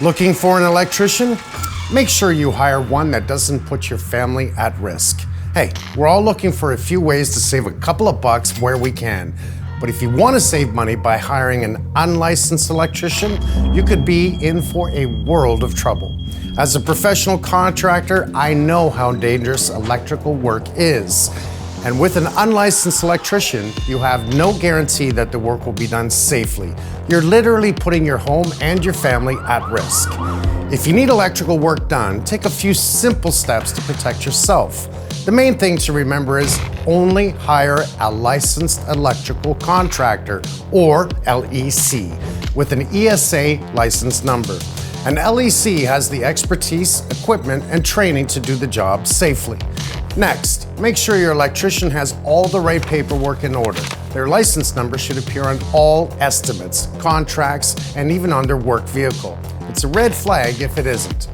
Looking for an electrician? Make sure you hire one that doesn't put your family at risk. Hey, we're all looking for a few ways to save a couple of bucks where we can. But if you want to save money by hiring an unlicensed electrician, you could be in for a world of trouble. As a professional contractor, I know how dangerous electrical work is. And with an unlicensed electrician, you have no guarantee that the work will be done safely. You're literally putting your home and your family at risk. If you need electrical work done, take a few simple steps to protect yourself. The main thing to remember is only hire a licensed electrical contractor, or LEC, with an ESA license number. An LEC has the expertise, equipment, and training to do the job safely. Next, make sure your electrician has all the right paperwork in order. Their license number should appear on all estimates, contracts, and even on their work vehicle. It's a red flag if it isn't.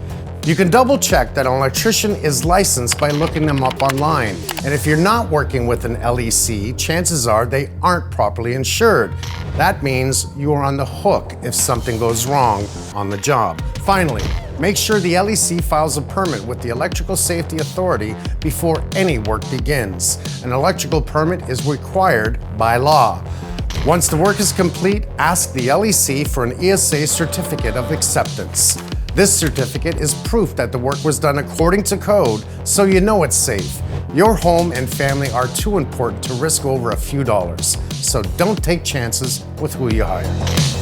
You can double check that an electrician is licensed by looking them up online. And if you're not working with an LEC, chances are they aren't properly insured. That means you are on the hook if something goes wrong on the job. Finally, make sure the LEC files a permit with the Electrical Safety Authority before any work begins. An electrical permit is required by law. Once the work is complete, ask the LEC for an ESA certificate of acceptance. This certificate is proof that the work was done according to code, so you know it's safe. Your home and family are too important to risk over a few dollars, so don't take chances with who you hire.